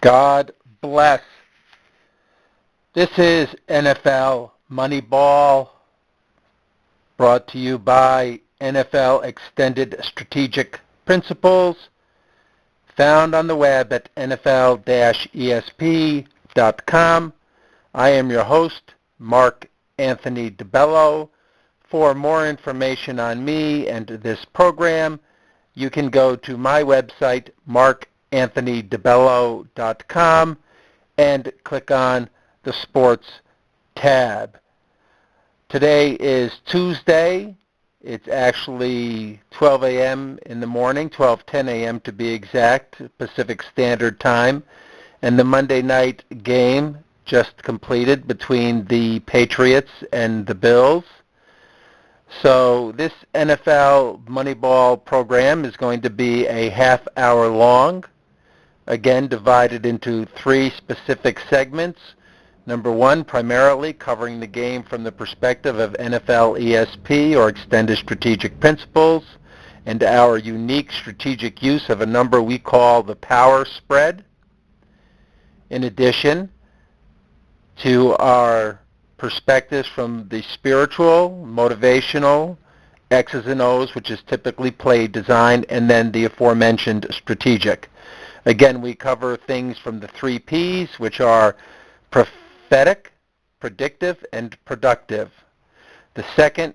God bless. This is NFL Moneyball, brought to you by NFL Extended Strategic Principles, found on the web at nfl-esp.com. I am your host, Mark Anthony DeBello. For more information on me and this program, you can go to my website, markanthonydebello.com, and click on the Sports tab. Today is Tuesday. It's actually 12 a.m. in the morning, 12:10 a.m. to be exact, Pacific Standard Time, and the Monday night game just completed between the Patriots and the Bills. So this NFL Moneyball program is going to be a half hour long, again divided into three specific segments. Number one, primarily covering the game from the perspective of NFL ESP, or Extended Strategic Principles, and our unique strategic use of a number we call the power spread. In addition to our perspectives from the spiritual, motivational, X's and O's, which is typically play design, and then the aforementioned strategic. Again, we cover things from the three P's, which are prophetic, predictive, and productive. The second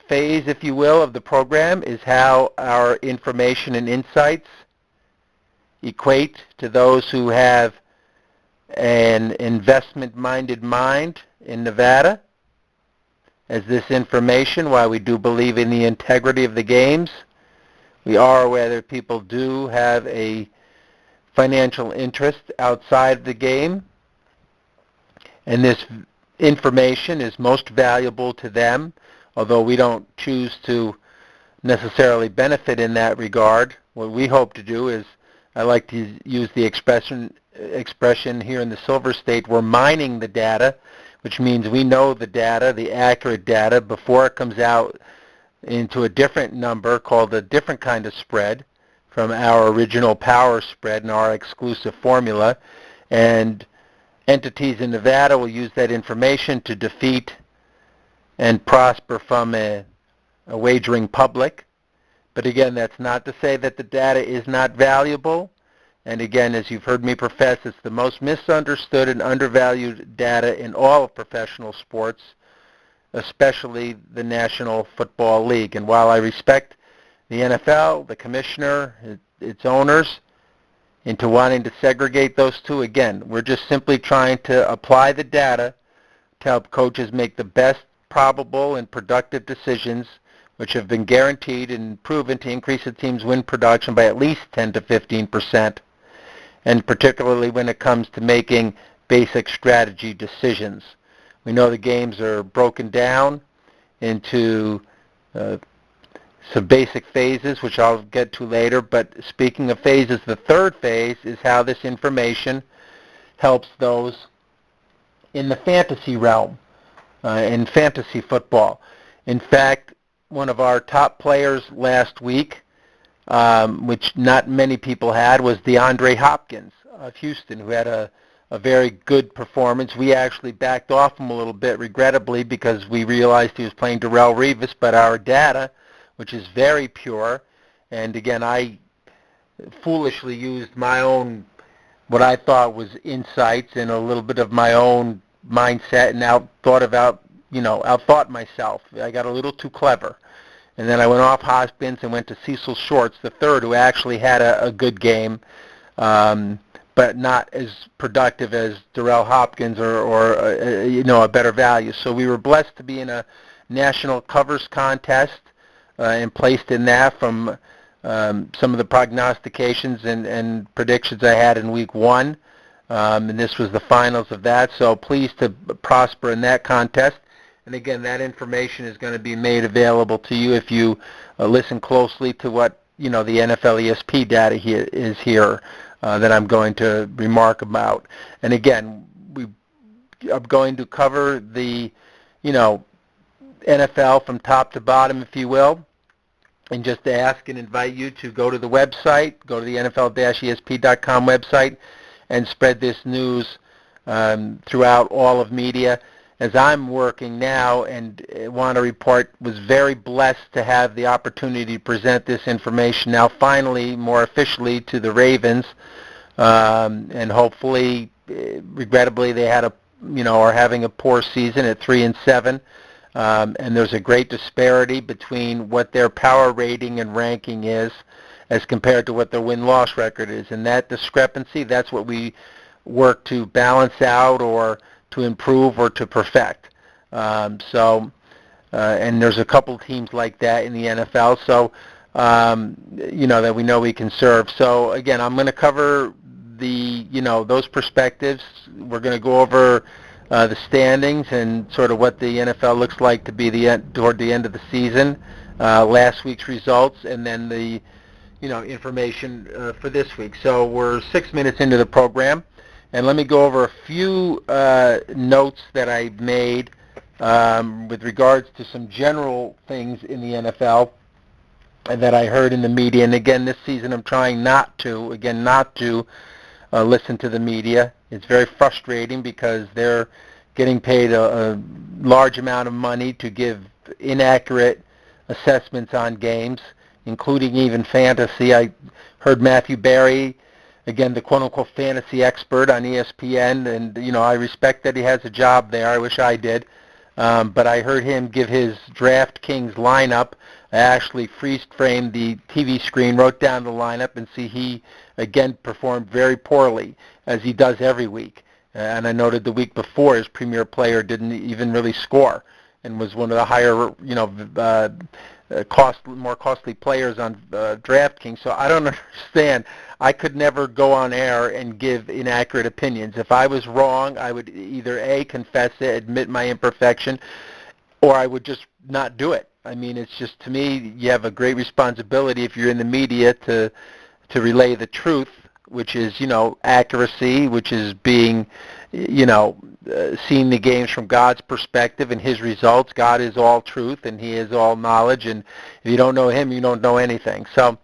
phase, if you will, of the program is how our information and insights equate to those who have an investment-minded mind in Nevada, as this information, while we do believe in the integrity of the games, we are aware that people do have a financial interest outside the game, and this information is most valuable to them, although we don't choose to necessarily benefit in that regard. What we hope to do is, I like to use the expression here in the Silver State, we're mining the data, which means we know the data, the accurate data, before it comes out into a different number called a different kind of spread from our original power spread and our exclusive formula. And entities in Nevada will use that information to defeat and prosper from a wagering public. But again, that's not to say that the data is not valuable. And again, as you've heard me profess, it's the most misunderstood and undervalued data in all of professional sports, especially the National Football League. And while I respect the NFL, the commissioner, its owners, into wanting to segregate those two, again, we're just simply trying to apply the data to help coaches make the best probable and productive decisions, which have been guaranteed and proven to increase a team's win production by at least 10 to 15%. And particularly when it comes to making basic strategy decisions. We know the games are broken down into some basic phases, which I'll get to later, but speaking of phases, the third phase is how this information helps those in the fantasy realm, in fantasy football. In fact, one of our top players last week, which not many people had, was DeAndre Hopkins of Houston, who had a very good performance. We actually backed off him a little bit, regrettably, because we realized he was playing Darrelle Revis, but our data, which is very pure, and again, I foolishly used my own, what I thought was insights and a little bit of my own mindset, and outthought myself. I got a little too clever. And then I went off Hopkins and went to Cecil Shorts, the third, who actually had a good game, but not as productive as Darrelle Hopkins or a better value. So we were blessed to be in a national covers contest and placed in that from some of the prognostications and predictions I had in week one. And this was the finals of that. So pleased to prosper in that contest. And again, that information is going to be made available to you if you listen closely to what the NFL ESP data is here that I'm going to remark about. And again, I'm going to cover the NFL from top to bottom, if you will, and just ask and invite you to go to the website, go to the NFL-ESP.com website, and spread this news throughout all of media. As I'm working now and want to report, was very blessed to have the opportunity to present this information now finally more officially to the Ravens, and hopefully, regrettably, they had are having a poor season at 3-7. And there's a great disparity between what their power rating and ranking is as compared to what their win-loss record is. And that discrepancy, that's what we work to balance out or to improve or to perfect. And there's a couple teams like that in the NFL, so, that we know we can serve. So, again, I'm going to cover those perspectives. We're going to go over the standings and sort of what the NFL looks like to be toward the end of the season, last week's results, and then the information for this week. So we're 6 minutes into the program, and let me go over a few notes that I made with regards to some general things in the NFL that I heard in the media. And again, this season I'm trying not to listen to the media. It's very frustrating because they're getting paid a large amount of money to give inaccurate assessments on games, including even fantasy. I heard Matthew Berry, again, the quote-unquote fantasy expert on ESPN, and, I respect that he has a job there. I wish I did. But I heard him give his DraftKings lineup. I actually freeze-framed the TV screen, wrote down the lineup, and see he, again, performed very poorly, as he does every week. And I noted the week before his premier player didn't even really score and was one of the higher, more costly players on DraftKings. So I don't understand. I could never go on air and give inaccurate opinions. If I was wrong, I would either A, confess it, admit my imperfection, or I would just not do it. I mean, it's just, to me, you have a great responsibility if you're in the media to relay the truth, which is, accuracy, which is being, seeing the games from God's perspective and his results. God is all truth and he is all knowledge, and if you don't know him, you don't know anything. So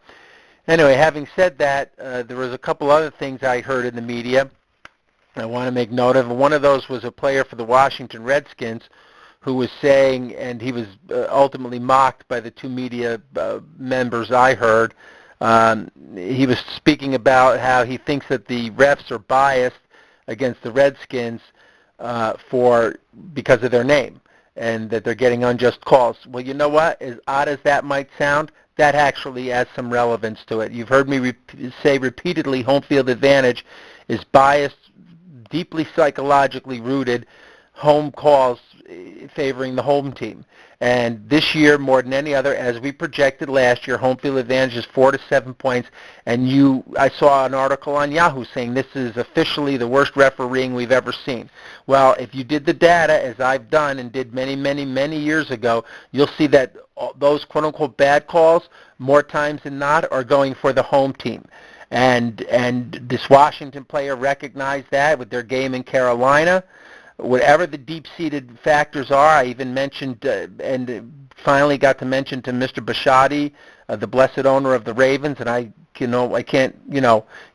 anyway, having said that, there was a couple other things I heard in the media I want to make note of. One of those was a player for the Washington Redskins who was saying, and he was ultimately mocked by the two media members I heard. He was speaking about how he thinks that the refs are biased against the Redskins because of their name, and that they're getting unjust calls. Well, you know what? As odd as that might sound, that actually has some relevance to it. You've heard me say repeatedly, home field advantage is biased, deeply psychologically rooted home calls favoring the home team. And this year, more than any other, as we projected last year, home field advantage is 4 to 7 points. And I saw an article on Yahoo saying this is officially the worst refereeing we've ever seen. Well, if you did the data, as I've done and did many, many, many years ago, you'll see that those quote-unquote bad calls, more times than not, are going for the home team. And this Washington player recognized that with their game in Carolina. Whatever the deep-seated factors are, I even mentioned and finally got to mention to Mr. Bisciotti, the blessed owner of the Ravens, and I can't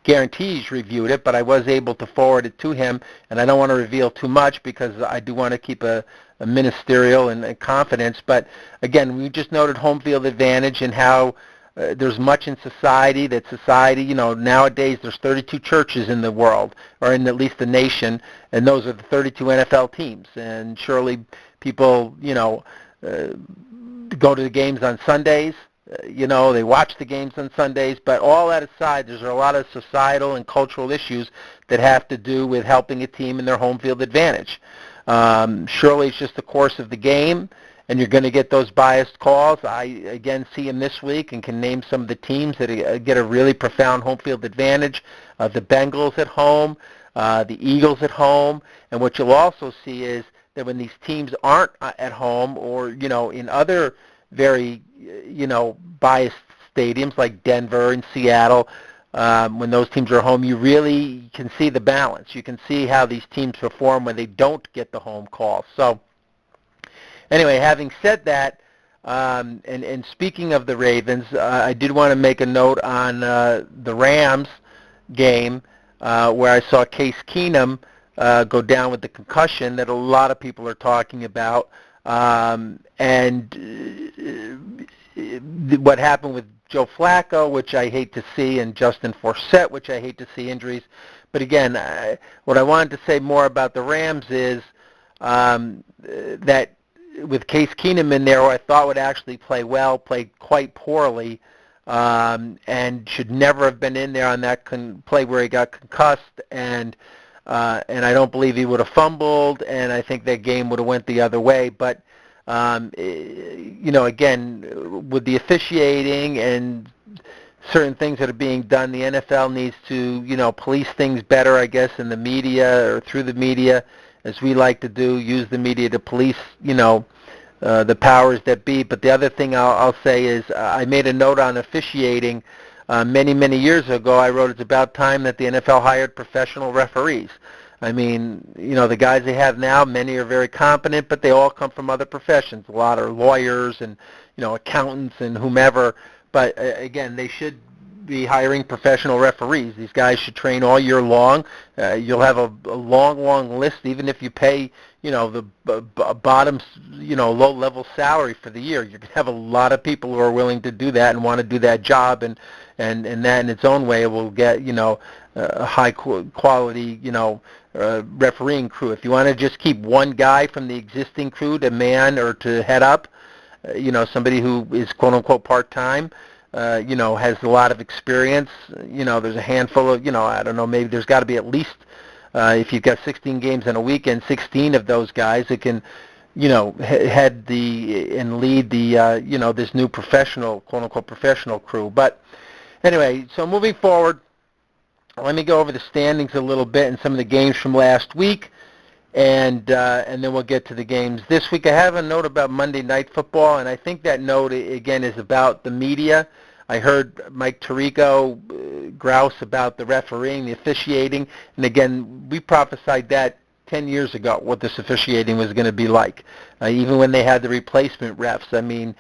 guarantee he's reviewed it, but I was able to forward it to him, and I don't want to reveal too much because I do want to keep a ministerial and confidence. But again, we just noted home field advantage and how there's much in society nowadays there's 32 churches in the world, or in at least the nation, and those are the 32 NFL teams. And surely people, go to the games on Sundays, they watch the games on Sundays, but all that aside, there's a lot of societal and cultural issues that have to do with helping a team in their home field advantage. Surely it's just the course of the game, and you're going to get those biased calls. I, again, see them this week and can name some of the teams that get a really profound home field advantage. The Bengals at home, the Eagles at home. And what you'll also see is that when these teams aren't at home or, in other very, biased stadiums like Denver and Seattle, when those teams are home, you really can see the balance. You can see how these teams perform when they don't get the home call. So, anyway, having said that, and speaking of the Ravens, I did want to make a note on the Rams game. where I saw Case Keenum go down with the concussion that a lot of people are talking about, and what happened with Joe Flacco, which I hate to see, and Justin Forsett, which I hate to see injuries. But again, what I wanted to say more about the Rams is that with Case Keenum in there, who I thought would actually play well, played quite poorly, and should never have been in there on that play where he got concussed, and I don't believe he would have fumbled, and I think that game would have went the other way. But again, with the officiating and certain things that are being done, the NFL needs to, police things better, I guess, in the media or through the media, as we like to do, use the media to police, the powers that be. But the other thing I'll say is I made a note on officiating many, many years ago. I wrote it's about time that the NFL hired professional referees. I mean, the guys they have now, many are very competent, but they all come from other professions. A lot are lawyers and, accountants and whomever. But again, they should be hiring professional referees. These guys should train all year long. You'll have a long, long list, even if you pay, the bottom, low-level salary for the year. You're going to have a lot of people who are willing to do that and want to do that job, and that in its own way will get, a high quality, refereeing crew. If you want to just keep one guy from the existing crew to man or to head up, somebody who is quote-unquote part-time, has a lot of experience. There's a handful of, I don't know, maybe there's got to be at least, if you've got 16 games in a weekend, 16 of those guys that can, head and lead the, this new professional, quote-unquote professional crew. But anyway, so moving forward, let me go over the standings a little bit and some of the games from last week. And then we'll get to the games this week. I have a note about Monday Night Football, and I think that note, again, is about the media. I heard Mike Tirico grouse about the refereeing, the officiating, and again, we prophesied that 10 years ago, what this officiating was going to be like, even when they had the replacement refs. I mean,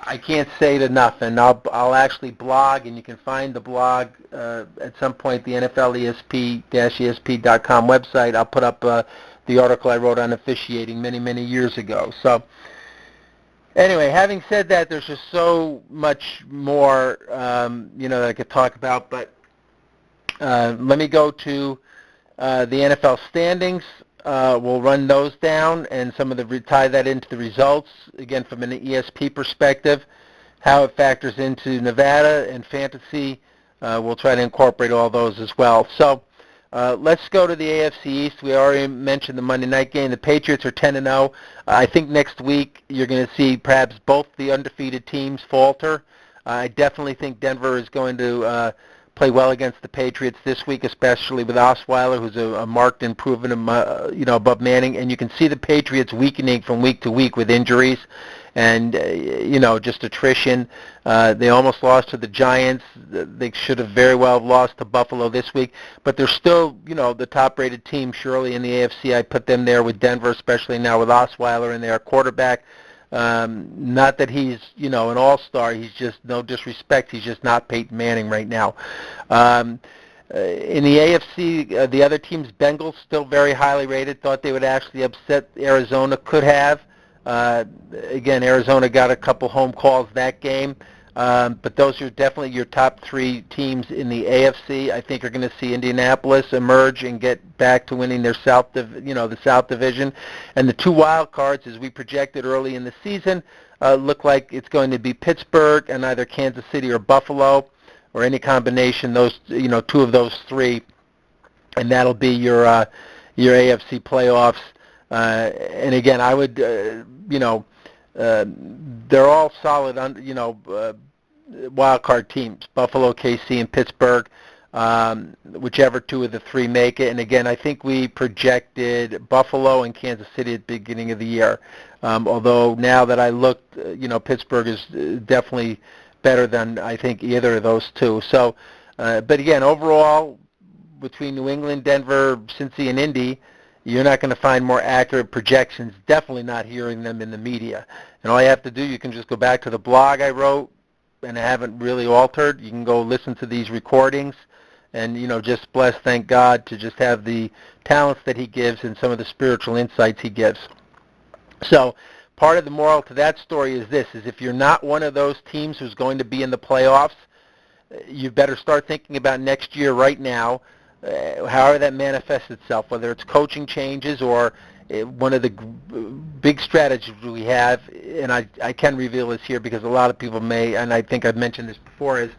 I can't say it enough, and I'll actually blog, and you can find the blog at some point, the NFLESP-ESP.com website. I'll put up the article I wrote on officiating many, many years ago. So anyway, having said that, there's just so much more, that I could talk about, but let me go to the NFL standings. We'll run those down and tie that into the results, again, from an ESP perspective, how it factors into Nevada and fantasy. We'll try to incorporate all those as well. So let's go to the AFC East. We already mentioned the Monday night game. The Patriots are 10-0. I think next week you're going to see perhaps both the undefeated teams falter. I definitely think Denver is going to play well against the Patriots this week, especially with Osweiler, who's a marked improvement, above Manning. And you can see the Patriots weakening from week to week with injuries and, just attrition. They almost lost to the Giants. They should have very well lost to Buffalo this week. But they're still, the top-rated team, surely, in the AFC. I put them there with Denver, especially now with Osweiler and their quarterback. Not that he's, an all-star. He's just, no disrespect, he's just not Peyton Manning right now. In the AFC, the other teams, Bengals, still very highly rated. Thought they would actually upset Arizona. Could have. Again, Arizona got a couple home calls that game. But those are definitely your top three teams in the AFC. I think you're going to see Indianapolis emerge and get back to winning their the South Division. And the two wild cards, as we projected early in the season, look like it's going to be Pittsburgh and either Kansas City or Buffalo, or any combination. Those, two of those three, and that'll be your AFC playoffs. And again, I would, they're all solid, wild card teams, Buffalo, KC, and Pittsburgh, whichever two of the three make it. And again, I think we projected Buffalo and Kansas City at the beginning of the year. Although now that I looked, Pittsburgh is definitely better than I think either of those two. So, but again, overall, between New England, Denver, Cincy, and Indy, you're not going to find more accurate projections, definitely not hearing them in the media. And all you have to do, you can just go back to the blog I wrote, and I haven't really altered. You can go listen to these recordings and just blessed, thank God, to just have the talents that he gives and some of the spiritual insights he gives. So part of the moral to that story is this, is if you're not one of those teams who's going to be in the playoffs, you better start thinking about next year right now, however that manifests itself, whether it's coaching changes or one of the big strategies we have, and I can reveal this here because a lot of people may, and I think I've mentioned this before, is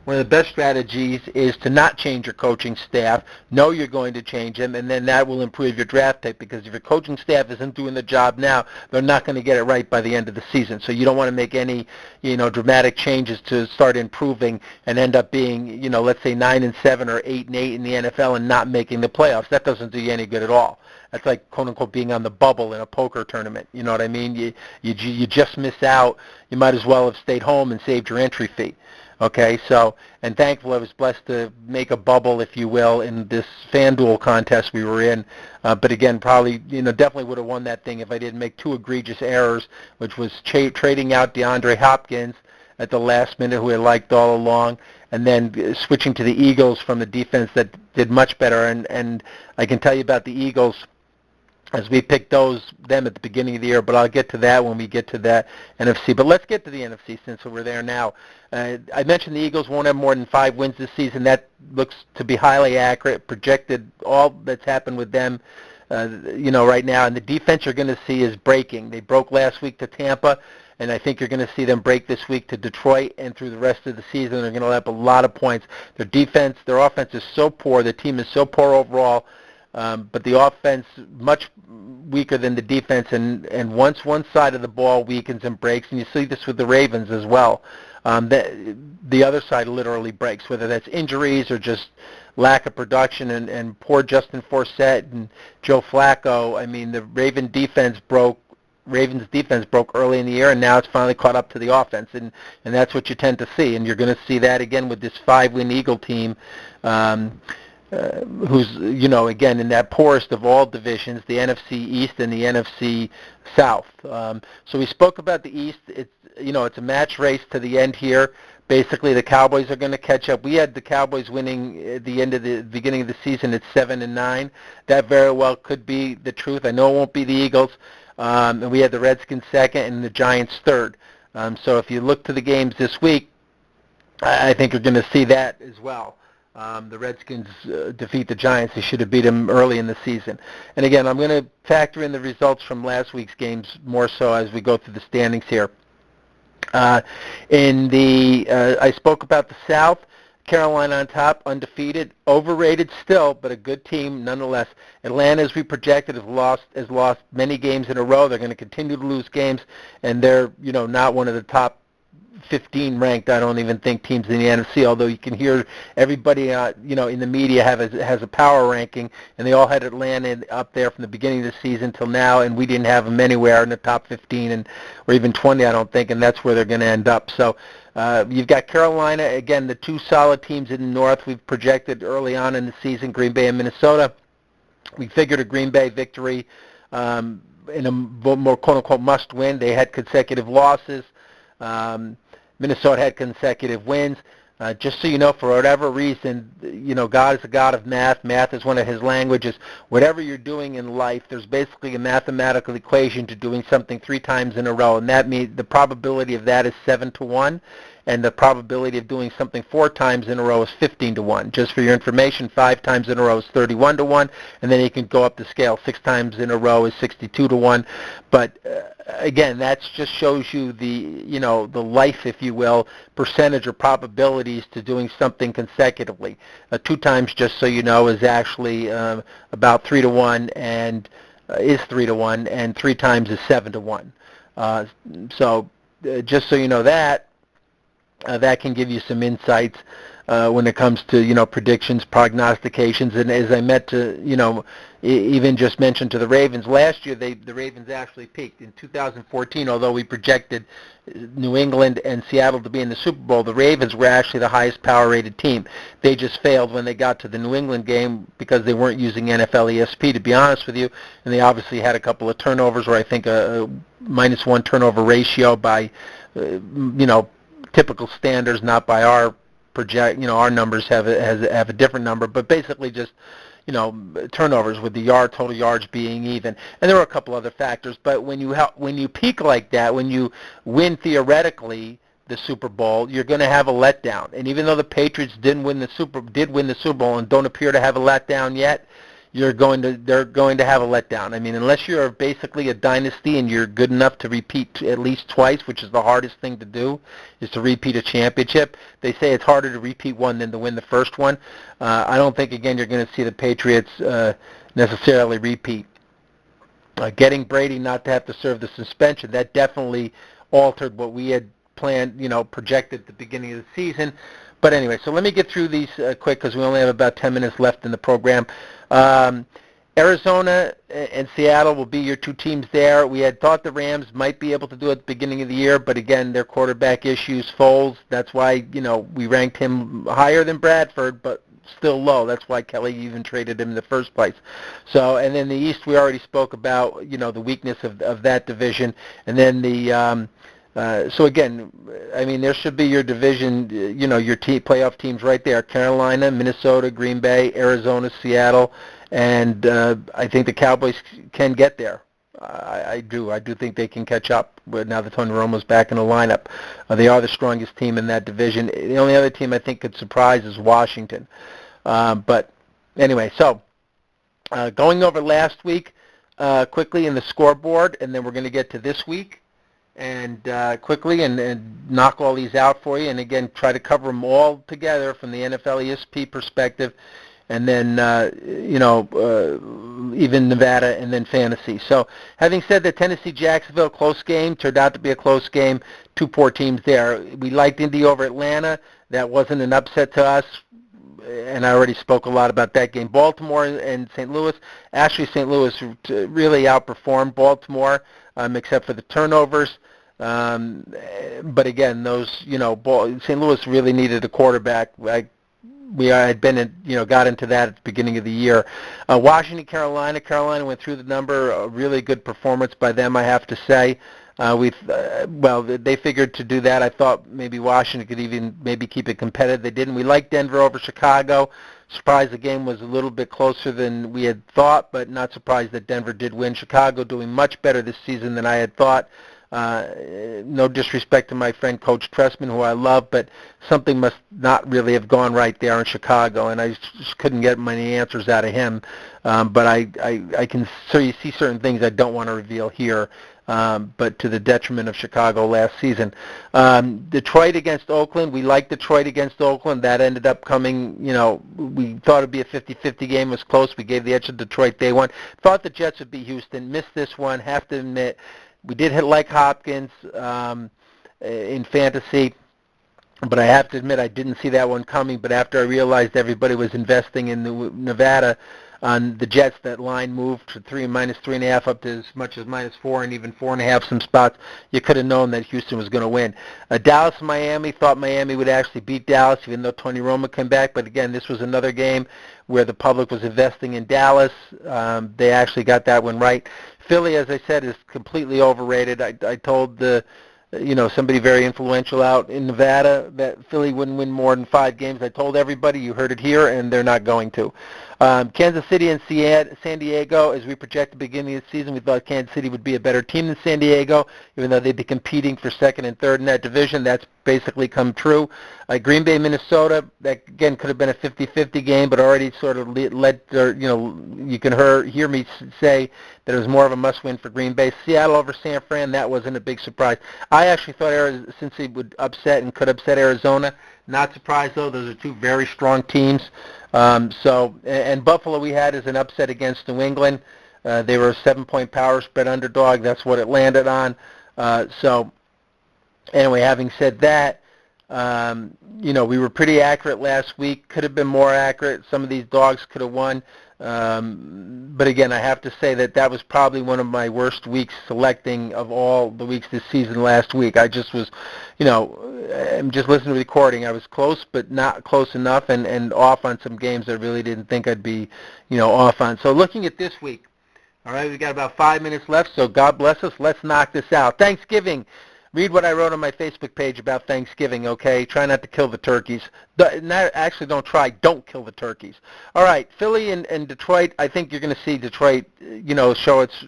one of the best strategies is to not change your coaching staff. Know you're going to change them, and then that will improve your draft pick, because if your coaching staff isn't doing the job now, they're not going to get it right by the end of the season. So you don't want to make any, dramatic changes to start improving and end up being, let's say 9-7 or 8-8 in the NFL and not making the playoffs. That doesn't do you any good at all. That's like, quote unquote, being on the bubble in a poker tournament. You know what I mean? You just miss out. You might as well have stayed home and saved your entry fee. Okay, so, and thankfully I was blessed to make a bubble, if you will, in this FanDuel contest we were in. But again, probably, definitely would have won that thing if I didn't make two egregious errors, which was trading out DeAndre Hopkins at the last minute, who I liked all along, and then switching to the Eagles from the defense that did much better. And I can tell you about the Eagles, as we picked them at the beginning of the year, but I'll get to that when we get to that NFC. But let's get to the NFC since we're there now. I mentioned the Eagles won't have more than 5 wins this season. That looks to be highly accurate, projected all that's happened with them, right now. And the defense you're going to see is breaking. They broke last week to Tampa, and I think you're going to see them break this week to Detroit, and through the rest of the season they're going to let up a lot of points. Their offense is so poor. The team is so poor overall. But the offense much weaker than the defense, and once one side of the ball weakens and breaks, and you see this with the Ravens as well, the other side literally breaks, whether that's injuries or just lack of production, and poor Justin Forsett and Joe Flacco. I mean, the Ravens defense broke early in the year, and now it's finally caught up to the offense, and that's what you tend to see, and you're going to see that again with this 5-win Eagle team, who's, again, in that poorest of all divisions, the NFC East and the NFC South. So we spoke about the East. It's a match race to the end here. Basically, the Cowboys are going to catch up. We had the Cowboys winning at the end of the beginning of the season at 7-9. That very well could be the truth. I know it won't be the Eagles. And we had the Redskins second and the Giants third. So if you look to the games this week, I think you're going to see that as well. The Redskins defeat the Giants. They should have beat them early in the season. And again, I'm going to factor in the results from last week's games more so as we go through the standings here. I spoke about the South. Carolina on top, undefeated, overrated still, but a good team nonetheless. Atlanta, as we projected, has lost many games in a row. They're going to continue to lose games, and they're not one of the top 15 ranked, I don't even think, teams in the NFC, although you can hear everybody in the media has a power ranking, and they all had Atlanta up there from the beginning of the season till now, and we didn't have them anywhere in the top 15 or even 20, I don't think, and that's where they're going to end up. So you've got Carolina, again, the two solid teams in the North we've projected early on in the season, Green Bay and Minnesota. We figured a Green Bay victory in a more quote-unquote must-win. They had consecutive losses. Minnesota had consecutive wins. Just so you know, for whatever reason, God is a God of math. Math is one of his languages. Whatever you're doing in life, there's basically a mathematical equation to doing something 3 times in a row, and that means the probability of that is 7-1, and the probability of doing something 4 times in a row is 15-1. Just for your information, 5 times in a row is 31-1, and then you can go up the scale. 6 times in a row is 62-1. But again, that just shows you the the life, if you will, percentage or probabilities to doing something consecutively. 2 times, just so you know, is actually about 3-1, and is 3-1, and 3 times is 7-1. So just so you know that. That can give you some insights when it comes to predictions, prognostications, and as I meant to even just mention to the Ravens last year, the Ravens actually peaked in 2014. Although we projected New England and Seattle to be in the Super Bowl, the Ravens were actually the highest power-rated team. They just failed when they got to the New England game because they weren't using NFL ESP, to be honest with you, and they obviously had a couple of turnovers, or I think a -1 turnover ratio by typical standards, not by our project, our numbers have a different number, but basically just turnovers, with the total yards being even. And there were a couple other factors, but when you peak like that, when you win theoretically the Super Bowl, you're going to have a letdown. And even though the Patriots did win the Super Bowl and don't appear to have a letdown yet, they're going to have a letdown. I mean, unless you're basically a dynasty and you're good enough to repeat at least twice, which is the hardest thing to do, is to repeat a championship. They say it's harder to repeat one than to win the first one. I don't think, again, you're going to see the Patriots necessarily repeat. Getting Brady not to have to serve the suspension, that definitely altered what we had planned, projected at the beginning of the season. But anyway, so let me get through these quick because we only have about 10 minutes left in the program. Arizona and Seattle will be your two teams there. We had thought the Rams might be able to do it at the beginning of the year, but again, their quarterback issues, Foles, that's why, we ranked him higher than Bradford, but still low. That's why Kelly even traded him in the first place. So, and then the East, we already spoke about, the weakness of that division. And then so again, I mean, there should be your division, your playoff teams right there: Carolina, Minnesota, Green Bay, Arizona, Seattle, and I think the Cowboys can get there. I do think they can catch up now that Tony Romo's back in the lineup. They are the strongest team in that division. The only other team I think could surprise is Washington. But anyway, so going over last week quickly in the scoreboard, and then we're going to get to this week. And quickly and knock all these out for you, and again try to cover them all together from the NFL ESP perspective, and then even Nevada and then fantasy. So having said that, Tennessee-Jacksonville, close game, turned out to be a close game. Two poor teams there. We liked Indy over Atlanta. That wasn't an upset to us, and I already spoke a lot about that game. Baltimore and St. Louis. Actually, St. Louis really outperformed Baltimore, except for the turnovers. But again, those, St. Louis really needed a quarterback. We had been, got into that at the beginning of the year. Washington, Carolina. Carolina went through the number. A really good performance by them, I have to say. They figured to do that. I thought maybe Washington could even maybe keep it competitive. They didn't. We liked Denver over Chicago. Surprised the game was a little bit closer than we had thought, but not surprised that Denver did win. Chicago doing much better this season than I had thought. No disrespect to my friend Coach Tressman, who I love, but something must not really have gone right there in Chicago, and I just couldn't get many answers out of him. But I can see certain things I don't want to reveal here. But to the detriment of Chicago last season. Detroit against Oakland, we liked Detroit against Oakland. That ended up coming, we thought it would be a 50-50 game. It was close. We gave the edge to Detroit. They won. Thought the Jets would be Houston. Missed this one. Have to admit, we did hit like Hopkins in fantasy. But I have to admit, I didn't see that one coming. But after I realized everybody was investing in Nevada on the Jets, that line moved to -3.5 up to as much as -4 and even 4.5 some spots. You could have known that Houston was going to win. Dallas, Miami, thought Miami would actually beat Dallas, even though Tony Romo came back. But again, this was another game where the public was investing in Dallas. They actually got that one right. Philly, as I said, is completely overrated. I told somebody very influential out in Nevada that Philly wouldn't win more than 5 games. I told everybody, you heard it here, and they're not going to. Kansas City and San Diego, as we projected at the beginning of the season, we thought Kansas City would be a better team than San Diego, even though they'd be competing for second and third in that division. That's basically come true. Green Bay, Minnesota, that again could have been a 50-50 game, but already sort of you can hear me say that it was more of a must-win for Green Bay. Seattle over San Fran, that wasn't a big surprise. I actually thought Cincy would upset and could upset Arizona. Not surprised, though. Those are two very strong teams. And Buffalo we had as an upset against New England. They were a 7-point power spread underdog. That's what it landed on. So anyway, having said that, we were pretty accurate last week. Could have been more accurate. Some of these dogs could have won. But again, I have to say that was probably one of my worst weeks selecting of all the weeks this season last week. I just was, I'm just listening to the recording. I was close, but not close enough, and off on some games I really didn't think I'd be, off on. So looking at this week, all right, we've got about 5 minutes left, so God bless us. Let's knock this out. Thanksgiving read what I wrote on my Facebook page about Thanksgiving, okay? Try not to kill the turkeys. Actually, don't try. Don't kill the turkeys. All right, Philly and Detroit, I think you're going to see Detroit, show its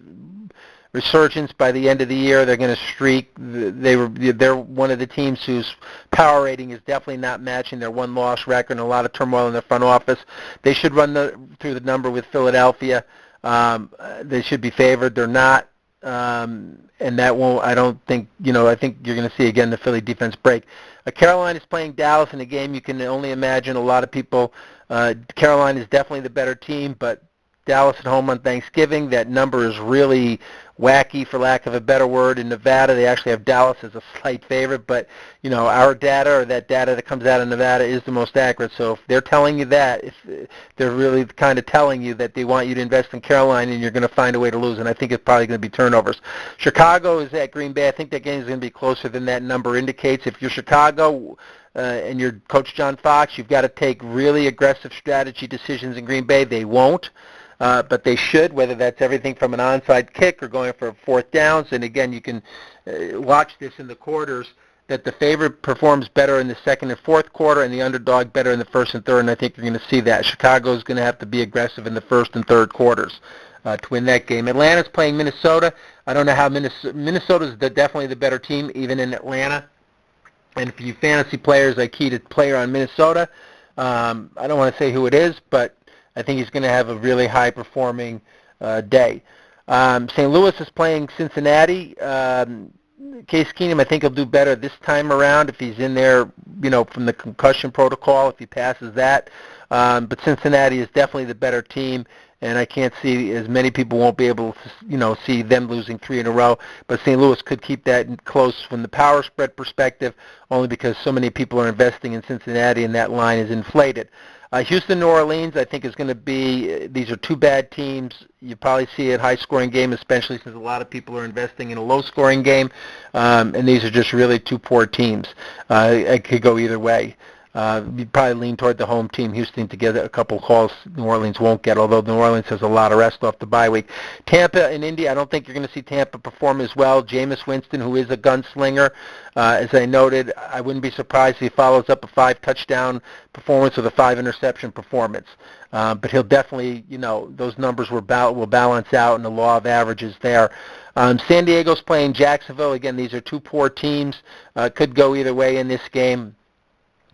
resurgence by the end of the year. They're going to streak. They're one of the teams whose power rating is definitely not matching their one-loss record and a lot of turmoil in their front office. They should run through the number with Philadelphia. They should be favored. They're not. And that won't, I don't think, I think you're going to see again the Philly defense break. Carolina is playing Dallas in a game you can only imagine a lot of people. Carolina is definitely the better team, but Dallas at home on Thanksgiving, that number is really wacky, for lack of a better word. In Nevada, they actually have Dallas as a slight favorite, but, our data, or that data that comes out of Nevada, is the most accurate. So if they're telling you that, if they're really kind of telling you that they want you to invest in Carolina and you're going to find a way to lose, and I think it's probably going to be turnovers. Chicago is at Green Bay. I think that game is going to be closer than that number indicates. If you're Chicago, and you're Coach John Fox, you've got to take really aggressive strategy decisions in Green Bay. They won't. But they should, whether that's everything from an onside kick or going for fourth downs. And again, you can watch this in the quarters, that the favorite performs better in the second and fourth quarter and the underdog better in the first and third, and I think you're going to see that. Chicago's going to have to be aggressive in the first and third quarters to win that game. Atlanta's playing Minnesota. I don't know how Minnesota's definitely the better team, even in Atlanta. And for you fantasy players, I keyed a player on Minnesota. I don't want to say who it is, but I think he's going to have a really high-performing day. St. Louis is playing Cincinnati. Case Keenum, I think he'll do better this time around if he's in there, from the concussion protocol, if he passes that. But Cincinnati is definitely the better team, and I can't see, as many people won't be able to, see them losing 3 in a row. But St. Louis could keep that close from the power spread perspective, only because so many people are investing in Cincinnati and that line is inflated. Houston, New Orleans, I think is going to be, these are two bad teams. You probably see a high-scoring game, especially since a lot of people are investing in a low-scoring game, and these are just really two poor teams. It could go either way. You'd probably lean toward the home team, Houston, to get a couple calls New Orleans won't get, although New Orleans has a lot of rest off the bye week. Tampa and Indy, I don't think you're going to see Tampa perform as well. Jameis Winston, who is a gunslinger, as I noted, I wouldn't be surprised if he follows up a 5-touchdown performance with a 5-interception performance. But he'll definitely, those numbers will balance out, and the law of averages there. San Diego's playing Jacksonville. Again, these are two poor teams. Could go either way in this game.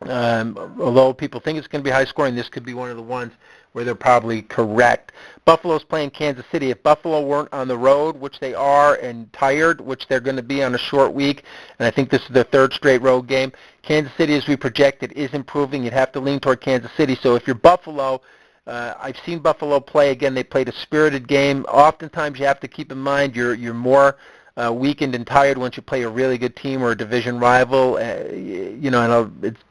Although people think it's going to be high scoring, this could be one of the ones where they're probably correct. Buffalo's playing Kansas City. If Buffalo weren't on the road, which they are, and tired, which they're going to be on a short week, and I think this is their third straight road game, Kansas City, as we projected, is improving. You'd have to lean toward Kansas City. So if you're Buffalo, I've seen Buffalo play. Again, they played a spirited game. Oftentimes you have to keep in mind you're more weakened and tired once you play a really good team or a division rival.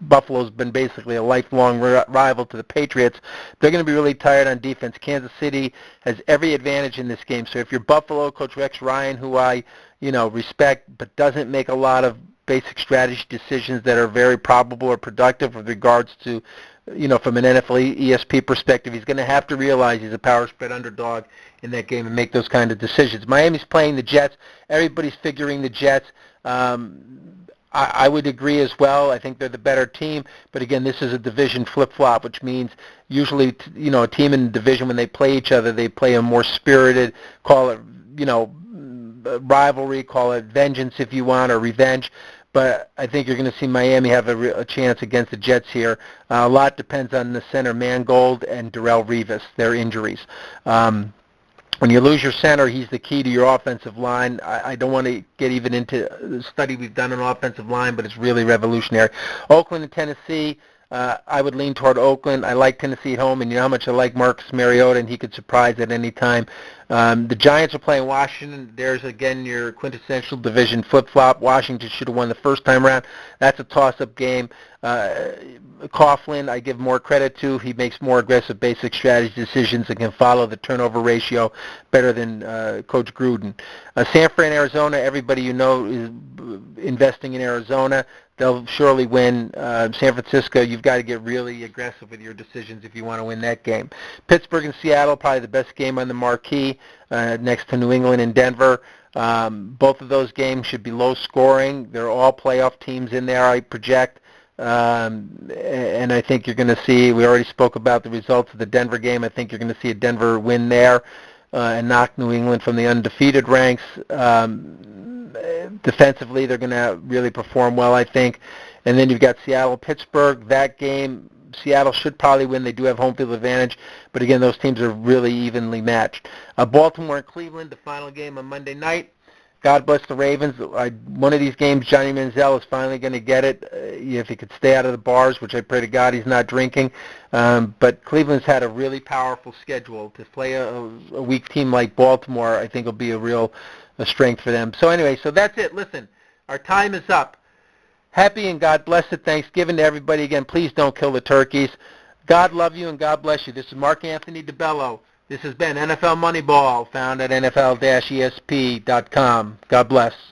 Buffalo's been basically a lifelong rival to the Patriots. They're going to be really tired on defense. Kansas City has every advantage in this game. So if you're Buffalo, Coach Rex Ryan, who I respect, but doesn't make a lot of basic strategy decisions that are very probable or productive with regards to, from an NFL ESP perspective, he's going to have to realize he's a power spread underdog in that game and make those kind of decisions. Miami's playing the Jets. Everybody's figuring the Jets. I would agree as well. I think they're the better team. But again, this is a division flip-flop, which means usually, a team in the division, when they play each other, they play a more spirited, call it, rivalry, call it vengeance if you want, or revenge. But I think you're going to see Miami have a chance against the Jets here. A lot depends on the center, Mangold and Darrelle Revis, their injuries. When you lose your center, he's the key to your offensive line. I don't want to get even into the study we've done on offensive line, but it's really revolutionary. Oakland and Tennessee, I would lean toward Oakland. I like Tennessee at home, and you know how much I like Marcus Mariota, and he could surprise at any time. The Giants are playing Washington. There's, again, your quintessential division flip-flop. Washington should have won the first time around. That's a toss-up game. Coughlin, I give more credit to. He makes more aggressive basic strategy decisions and can follow the turnover ratio better than Coach Gruden. San Fran, Arizona, everybody is investing in Arizona. They'll surely win. San Francisco, you've got to get really aggressive with your decisions if you want to win that game. Pittsburgh and Seattle, probably the best game on the marquee. next to New England and Denver. Both of those games should be low scoring. They're all playoff teams in there, I project. And I think you're going to see, we already spoke about the results of the Denver game. I think you're going to see a Denver win there and knock New England from the undefeated ranks. Defensively, they're going to really perform well, I think. And then you've got Seattle-Pittsburgh. That game, Seattle should probably win. They do have home field advantage. But again, those teams are really evenly matched. Baltimore and Cleveland, the final game on Monday night. God bless the Ravens. One of these games, Johnny Manziel is finally going to get it if he could stay out of the bars, which I pray to God he's not drinking. But Cleveland's had a really powerful schedule. To play a weak team like Baltimore, I think will be a real strength for them. So anyway, so that's it. Listen, our time is up. Happy and God blessed Thanksgiving to everybody. Again, please don't kill the turkeys. God love you and God bless you. This is Mark Anthony DeBello. This has been NFL Moneyball, found at NFL-ESP.com. God bless.